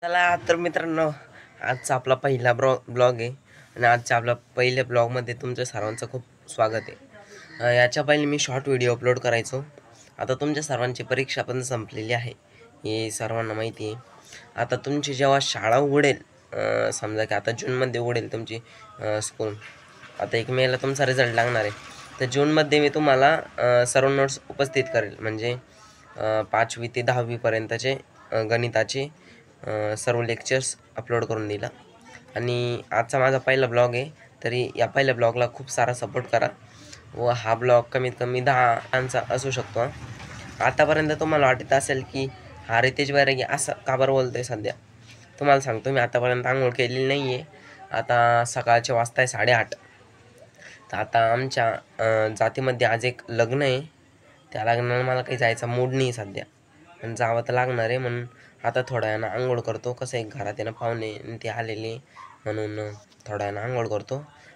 चला तर मित्रांनो, आजचा आपला पहिला ब्लॉग आहे आणि आजच्या आपल्या पहिल्या ब्लॉगमध्ये तुमच्या सर्वांचं खूप स्वागत आहे. याच्या पहिले मी शॉर्ट व्हिडिओ अपलोड करायचो. आता तुमच्या सर्वांची परीक्षा पण संपलेली आहे, हे सर्वांना माहिती आहे. आता तुमची जेव्हा शाळा उघडेल, समजा की आता जूनमध्ये उघडेल तुमची स्कूल, आता 1 मेला तुमचा रिझल्ट लागणार आहे. तर जूनमध्ये मी तुम्हाला सर्व नोट्स उपस्थित करेल, म्हणजे 5वी ते 10वीपर्यंतचे गणिताचे सर्व लेक्चर्स अपलोड करून दिला. आणि आजचा माझा पहिला ब्लॉग आहे, तरी या पहिल्या ब्लॉगला खूप सारा सपोर्ट करा व हा ब्लॉग कमीत कमी 10 असू शकतो. आतापर्यंत तुम्हाला वाटत असेल की हा रितेश वैरागी असं का बरं बोलतोय. सध्या तुम्हाला सांगतो, मी आतापर्यंत आंघोळ केलेली नाही आहे. आता सकाळचे वाजता आहे 8:30. तर आता आमच्या जातीमध्ये आज एक लग्न आहे. त्या लग्नाला मला काही जायचा मूड नाही सध्या, पण जावं तर लागणार आहे. म्हणून आता थोड्या वेळानं आंघोळ करतो. कसं एक घरात येणं पाहुणे ते आलेले, म्हणून थोड्या वेळानं आंघोळ करतो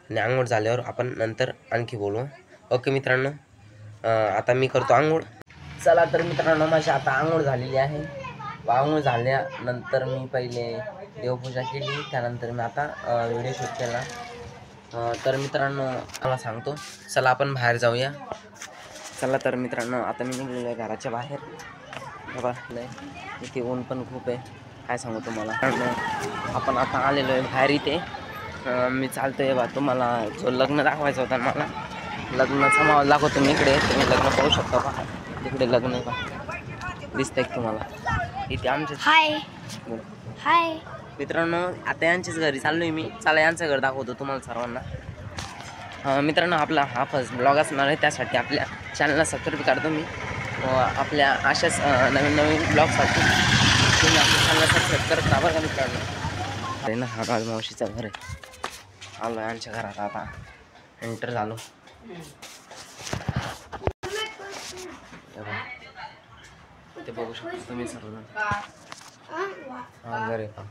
आणि आंघोळ झाल्यावर आपण नंतर आणखी बोलू. ओके मित्रांनो, आता मी करतो आंघोळ. चला तर मित्रांनो, माझी आता आंघोळ झालेली आहे. आंघोळ झाल्यानंतर मी पहिले देवपूजा केली, त्यानंतर मी आता व्हिडिओ शूट केला. तर मित्रांनो मला सांगतो, चला आपण बाहेर जाऊया. चला तर मित्रांनो, आता मी निघलेलो आहे घराच्या बाहेर. बघा इथे ऊन पण खूप आहे, काय सांगू तुम्हाला. आपण आता आलेलो आहे बाहेर. इथे मी चालतो आहे बा. तुम्हाला जो लग्न दाखवायचा होता मला, लग्नाचा माहोल दाखवतो मी. इकडे तुम्ही लग्न पाहू शकता पहा, तिकडे लग्न आहे का, दिसतंय तुम्हाला. इथे आमचे हाय मित्रांनो, आता यांच्याच घरी चाललो आहे मी. चला यांचं घर दाखवतो तुम्हाला सर्वांना. मित्रांनो, आपला हा फर्स्ट ब्लॉग असणार आहे, त्यासाठी आपल्या चॅनलला सबस्क्राईब करतो मी. व आपल्या अशाच नवीन ब्लॉगसाठी तुम्ही आपल्या चॅनलला सबस्क्राईब करत राहा बरं का मित्रांनो. अरे ना, हा माझ्या मावशीचं घर आहे. आलो आहे आमच्या घरात, आता एंटर झालो. ते बघू शकता तुम्ही सर्व. हा घर आहे पहा,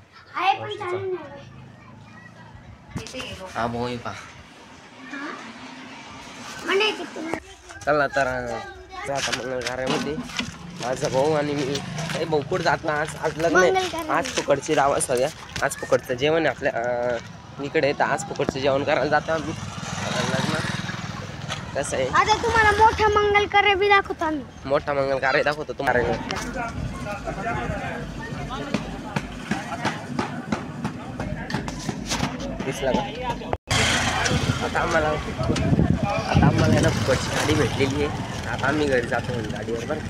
हा भाऊ आहे पहा. चला तर आता मग घरामध्ये माझा भाऊ आणि मी. काही भाऊ कुठं जात ना, आज लग्न आहे. आज फुकटची रावा सगळ्या. आज फुकटचं जेवण आहे आपल्या इकडे. तर आज फुकटचं जेवण करायला जातो आम्ही लग्न. कसं आहे, आता तुम्हाला मोठा मंगल कार्य बी दाखवतो आम्ही. मोठा मंगल कार्य दाखवतो तुम्हाला. दिसला का? आता आम्हाला ना फुकटची गाडी भेटलेली आहे. आता आम्ही घरी जातो गाडीवर बरं.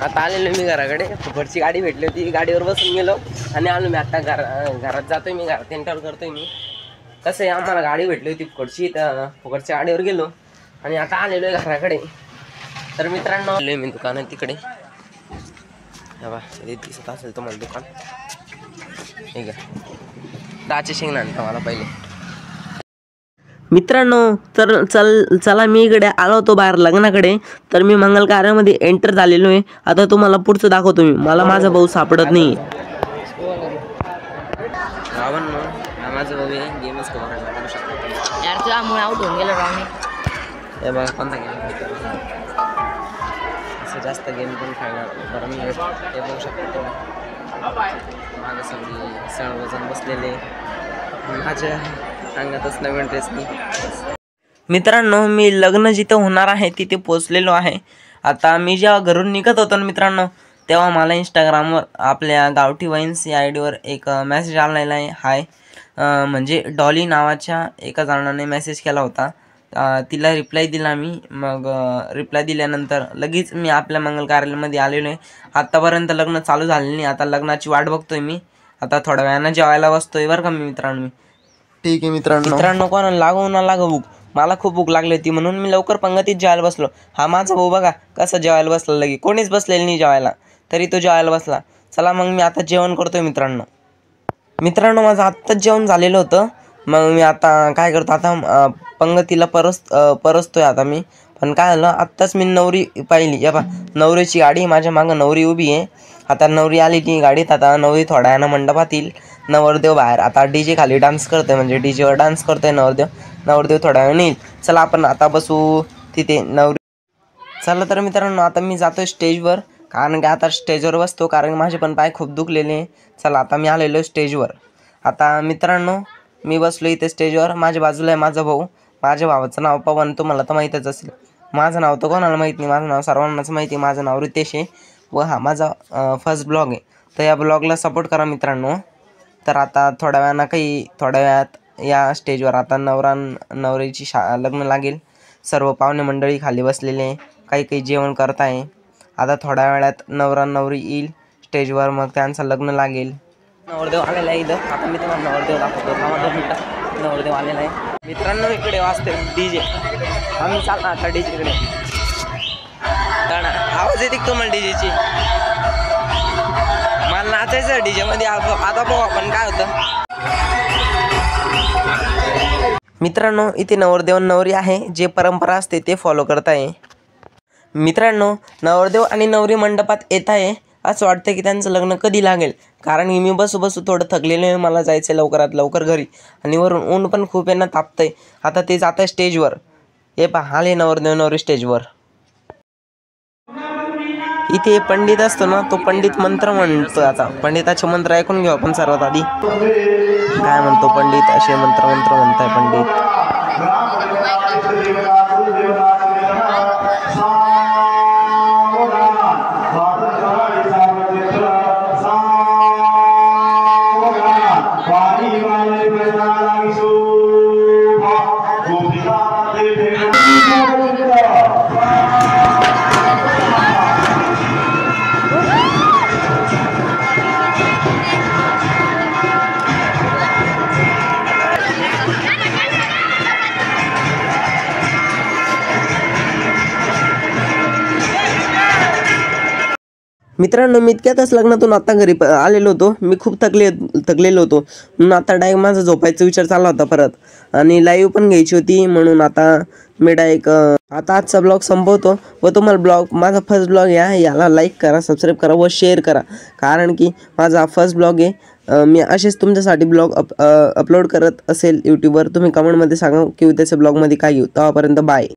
आता आलेलो मी घराकडे. फुकटची गाडी भेटली होती, गाडीवर बसून गेलो आणि आलो मी. आता घरात जातोय मी, घरात एंटर करतोय मी. कसं आहे, आम्हाला गाडी भेटली होती फुकटची, तर फुकटच्या गाडीवर गेलो आणि आता आलेलो आहे घराकडे. तर मित्रांनो, आलोय मी दुकानात तिकडे. बा दिसत असेल तुम्हाला दुकान, ठीक आहे. दाचे शेंगणा आणतो मला पहिले. मित्रांनो, तर चला मी इकडे आलो होतो बाहेर लग्नाकडे. तर मी मंगल कार्यामध्ये एंटर झालेलो आहे. आता तुम्हाला पुढचं दाखवतो मी. मला माझा भाऊ सापडत नाही. माझा भाऊ गेमच करू शकतो यार. तुझ्यामुळे आउट होऊन गेलं राव. हे बघा कोणता गेम, असं जास्त गेम पण खेळणार बरं मी. हे बघू शकतो माझं सगळी सर्वजण बसलेले, माझ्या अंगातच नवीन ड्रेस नाही. मित्रांनो, मी लग्न जिथं होणार आहे तिथे पोचलेलो आहे. आता मी जेव्हा घरून निघत होतो ना मित्रांनो, तेव्हा मला इंस्टाग्रामवर आपल्या गावठी वाईन्स या आयडीवर एक मेसेज आलेला आहे. हाय, म्हणजे डॉली नावाच्या एका जणाने मेसेज केला होता. तिला रिप्लाय दिला मी. मग रिप्लाय दिल्यानंतर लगेच मी आपल्या मंगल कार्यालयामध्ये आलेलो आहे. आत्तापर्यंत लग्न चालू झालेलं नाही. आता लग्नाची वाट बघतोय मी. आता थोड्या वेळानं जेवायला बसतोय बरं का मी मित्रांनो. ठीक आहे मित्रांनो, कोणाला लागू ना लागू भूक, मला खूप भूक लागली होती म्हणून मी लवकर पंगतीत जेवायला बसलो. हा माझा भाऊ बघा कसं जेवायला बसला. लगे कोणीच बसलेलं नाही जेवायला, तरी तो जेवायला बसला. चला मग मी आता जेवण करतोय मित्रांनो. माझं आत्ताच जेवण झालेलं होतं. मग मी आता काय करतो, आता पंगतीला परसतोय आता मी. पण काय झालं, आत्ताच मी नवरी पाहिली. या बा, नवरीची गाडी माझ्या मागं नवरी उभी आहे. आता नवरी आली ती गाडीत. आता नवरी थोड्या वेळानं मंडपात येईल. नवरदेव बाहेर आता डीजे खाली डान्स करतोय, म्हणजे डीजेवर डान्स करतोय नवरदेव थोड्या वेळानं येईल. चला आपण आता बसू तिथे नवरी. चला तर मित्रांनो, आता मी जातोय स्टेजवर. कारण की आता स्टेजवर बसतो, कारण की माझे पण पाय खूप दुखलेले आहे. चला आता मी आलेलो स्टेजवर. आता मित्रांनो मी बसलो इथे स्टेजवर. माझ्या बाजूला आहे माझा भाऊ. माझ्या भावाचं नाव पवन, तुम्हाला तर माहीतच असेल. माझं नाव तर कोणाला माहीत नाही, माझं नाव सर्वांनाच माहिती आहे. माझं नाव रितेश आहे व हा माझा फर्स्ट ब्लॉग आहे. तर या ब्लॉगला सपोर्ट करा मित्रांनो. तर आता थोड्या वेळात या स्टेजवर आता नवरीची लग्न लागेल. सर्व पाहुणे मंडळी खाली बसलेले आहे, काही जेवण करत आहे. आता थोड्या वेळात नवरी येईल स्टेजवर, मग त्यांचं लग्न लागेल. नवरदेव आलेला आहे इथं. आता मी तुम्हाला नवरदेव दाखवतो. नवरदेव आलेला आहे मित्रांनो. इकडे वाजते DJ. आम्ही चालला आता DJकडे. आवाज येते तुम्हाला DJची? मला नाचायचं DJ मध्ये. आता बघू आपण काय होतं. मित्रांनो इथे नवरदेव नवरी आहे, जे परंपरा असते ते फॉलो करत आहे. मित्रांनो नवरदेव आणि नवरी मंडपात येत आहे. असं वाटतं की त्यांचं लग्न कधी लागेल, कारण की मी बसू थोडं थकलेलो आहे. मला जायचं आहे लवकरात लवकर घरी, आणि वरून ऊन पण खूप यांना तापतंय. आता ते जात आहे स्टेजवर. हे पहा आले नवरदेव नवरी स्टेजवर. इथे पंडित असतो ना, तो पंडित मंत्र म्हणतो. आता पंडिताचे मंत्र ऐकून घेऊ आपण सर्वात आधी. काय म्हणतो पंडित? असे मंत्र म्हणताय पंडित. मित्रांनो मी इतक्यातच लग्नातून आता घरी आलेलो होतो. मी खूप थकलेलो होतो, म्हणून आता डायरेक्ट माझा झोपायचा विचार चालला होता परत, आणि लाईव्ह पण घ्यायची होती. म्हणून आता मी डायरेक्ट आता आजचा ब्लॉग संपवतो. व तुम्हाला माझा फर्स्ट ब्लॉग याला लाईक करा, सबस्क्राईब करा व शेअर करा, कारण की माझा फर्स्ट ब्लॉग आहे. मी असेच तुमच्यासाठी ब्लॉग अपलोड करत असेल यूट्यूबवर. तुम्ही कमेंटमध्ये सांगा की उद्याच्या ब्लॉगमध्ये काय येऊ. तेव्हापर्यंत बाय.